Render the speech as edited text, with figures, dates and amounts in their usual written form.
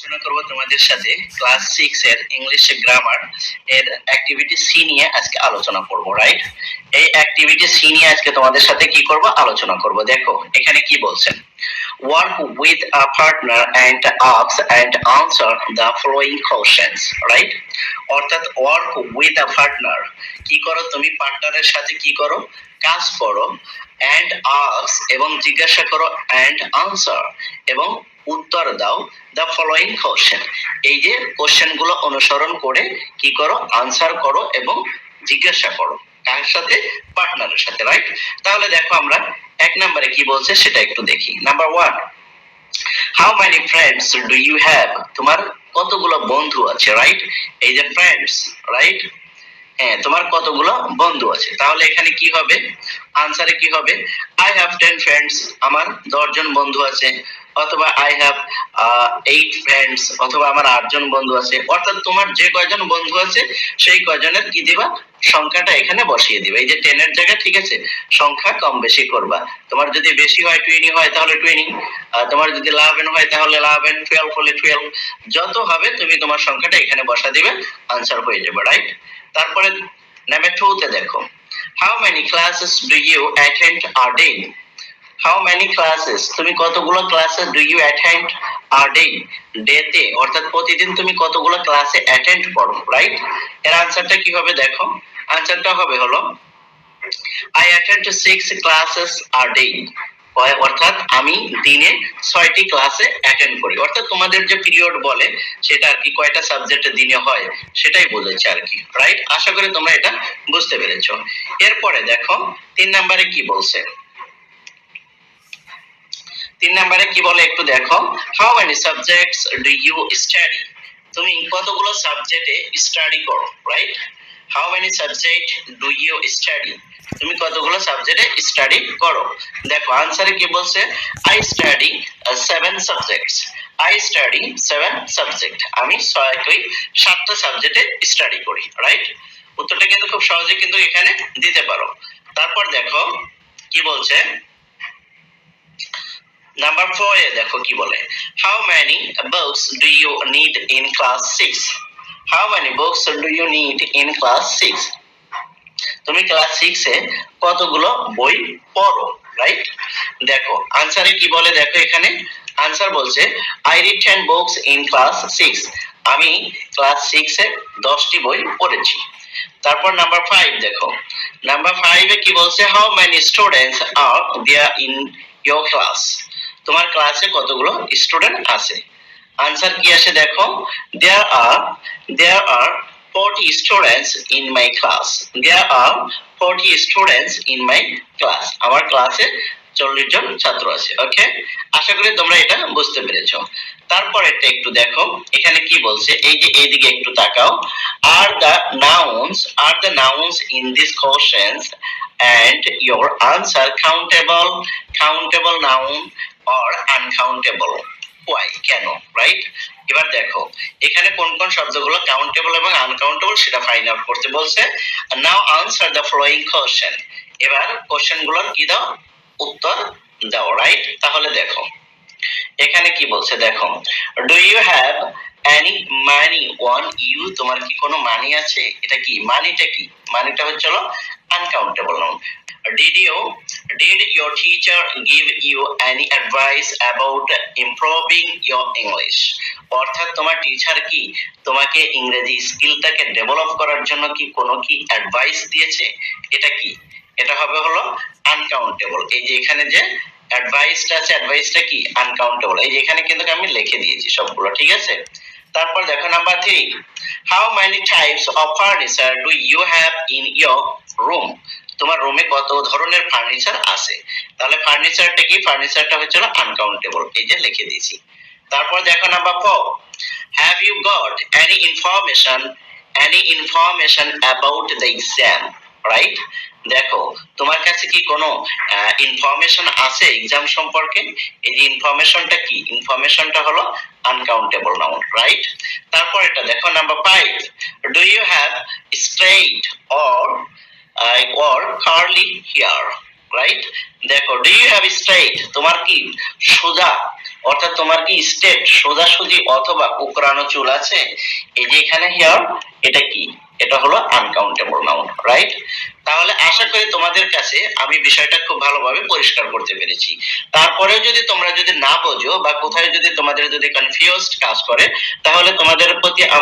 আলোচনা করব তোমাদের সাথে ক্লাস 6 এর ইংলিশ গ্রামার এর অ্যাক্টিভিটি সি নিয়ে আজকে আলোচনা করব, রাইট? এই অ্যাক্টিভিটি সি নিয়ে আজকে তোমাদের সাথে কি করব, আলোচনা করব। দেখো এখানে কি বলছেন, work with a partner and ask and answer the following questions, right? অর্থাৎ work with a partner, কি করো তুমি পার্টনারের সাথে কি করো, কাজ করো, and ask এবং জিজ্ঞাসা করো, and answer এবং উত্তর দাও the following question, এই যে কোশ্চেন গুলো অনুসরণ করে কি করো, আনসার করো এবং জিজ্ঞাসা করো। কার সাথে? পার্টনারের সাথে, রাইট? তাহলে দেখো আমরা এক নম্বরে কি বলছে সেটা একটু দেখি। Number 1, how many friends do you have, তোমার কতগুলো বন্ধু আছে, রাইট? এই যে ফ্রেন্ডস, রাইট? হ্যাঁ, তোমার কতগুলো বন্ধু আছে। তাহলে এখানে কি হবে, আনসারে কি হবে, আই হ্যাভ 10 ফ্রেন্ডস, আমার 10 জন বন্ধু আছে, অথবা আই হ্যাভ 8 ফ্রেন্ডস, অথবা আমার 8 জন বন্ধু আছে। অর্থাৎ তোমার যে কয়জন বন্ধু আছে সেই কয়জনের কি দিবা, সংখ্যাটা এখানে বসিয়ে দিবা। এই যে 10 এর জায়গায়, ঠিক আছে, সংখ্যা কম বেশি করবা। তোমার যদি বেশি হয় 20 হয় তাহলে 20, তোমার যদি 11 হয় তাহলে 11, 12 হলে 12, যত হবে তুমি তোমার সংখ্যাটা এখানে বসা দিবে, আনসার হয়ে যাবে, রাইট? তারপরে নাম্বার 2 তে দেখো, how many classes do you attend a day, how many classes, তুমি কতগুলো ক্লাসে do you attend a day, day তে অর্থাৎ প্রতিদিন তুমি কতগুলো ক্লাসে অ্যাটেন্ড করো, রাইট? এর আনসারটা কি হবে দেখো, আনসারটা হবে হলো I attend 6 classes a day, অর্থাৎ আমি দিনে 6টি ক্লাসে অ্যাটেন্ড করি। অর্থাৎ তোমাদের যে পিরিয়ড বলে সেটা আর কি, কয়টা সাবজেক্ট দিনে হয় সেটাই বোঝাচ্ছে আর কি, রাইট? আশা করি তোমরা এটা বুঝতে পেরেছো। এরপরে দেখো 3 নম্বরে কি বলছে, 3 নম্বরে কি বলে একটু দেখো, how many subjects do you study, তুমি কতগুলো সাবজেক্টে স্টাডি করো, right? How many subject do you study, তুমি কতগুলো সাবজেক্টে স্টাডি করো। দেখো আনসারে কি বলছে, I study 7 subjects, I study 7 subject, আমি 7টা সাবজেক্টে স্টাডি করি, রাইট? উত্তরটা কিন্তু খুব সহজে কিন্তু এখানে দিতে পারো। তারপর দেখো কি বলছে, নাম্বার 4 এ দেখো কি বলে, how many books do you need in class 6, how many books do you need in class 6, তুমি ক্লাস 6 এ কতগুলো বই পড়ো, রাইট? দেখো আনসারে কি বলে, দেখো এখানে আনসার বলছে I read 10 books in class 6, আমি ক্লাস 6 এ 10টি বই পড়েছি। তারপর নাম্বার 5 দেখো, নাম্বার 5 এ কি বলছে, how many students are there in your class, তোমার ক্লাসে কতগুলো স্টুডেন্ট আছে। আনসার কি আসে দেখো, there are 40 students in my class, there are 40 students in my class, আমার ক্লাসে 40 জন ছাত্র আছে। ওকে, আশা করি তোমরা এটা বুঝতে পেরেছো। তারপর এটা একটু দেখো এখানে কি বলছে, এই যে এইদিকে একটু তাকাও, are the nouns in these questions and your answer countable noun or uncountable, why, কেন, রাইট? এবার দেখো এখানে কোন কোন শব্দগুলো কাউন্টেবল এবং আনকাউন্টেবল সেটা ফাইন্ড আউট করতে বলছে। Now answer the following question, এবার কোশ্চেন গুলোর কি দাও, উত্তর দাও, রাইট? তাহলে দেখো এখানে কি বলছে দেখো, do you have any money on you, তোমার কি কোনো মানি আছে, এটা কি মানিটা, কি মানিটা হচ্ছে uncountable noun. Did your teacher give you any advice about improving your English, অর্থাৎ তোমার টিচার কি তোমাকে ইংরেজি স্কিলটাকে ডেভেলপ করার জন্য কি কোনো কি অ্যাডভাইস দিয়েছে, এটা কি, এটা হবে হলো আনকাউন্টেবল। এই যে এখানে যে অ্যাডভাইসটা আছে, অ্যাডভাইসটা কি আনকাউন্টেবল, এই যে এখানে কিন্তু আমি লিখে দিয়েছি সবগুলো, ঠিক আছে? তারপর দেখো number 3, how many types of furniture do you have in your room, তোমার রুমে কত ধরনের ফার্নিচার আছে। তাহলে ফার্নিচারটা কি, ফার্নিচারটা হচ্ছে আনকাউন্টেবল, এই যে লিখে দিয়েছি। তারপর দেখো number 4, have you got any information about the exam, right? দেখো তোমার কাছে কি কোনো ইনফরমেশন আছে এক্সাম সম্পর্কে, এই যে ইনফরমেশনটা কি, ইনফরমেশনটা হলো আনকাউন্টেবল নাউন, রাইট? তারপর এটা দেখো number 5, do you have straight or curly hair, right? দেখো ডু ইউ হ্যাভ স্ট্রেইট, তোমার কি সোজা অর্থাৎ তোমার কি স্টেট সোজাসুজি অথবা কোঁকড়ানো চুল আছে? এই যে এখানে হেয়ার, এটা কি? এটা হলো আনকাউন্টেবল নাউন, রাইট? তাহলে আশা করি তোমাদের কাছে আমি বিষয়টা খুব ভালোভাবে পরিষ্কার করতে পেরেছি। তারপরেও যদি তোমরা যদি না বোঝো বা কোথায় যদি তোমাদের যদি কনফিউজড কাজ করে, তাহলে তোমাদের প্রতি আমার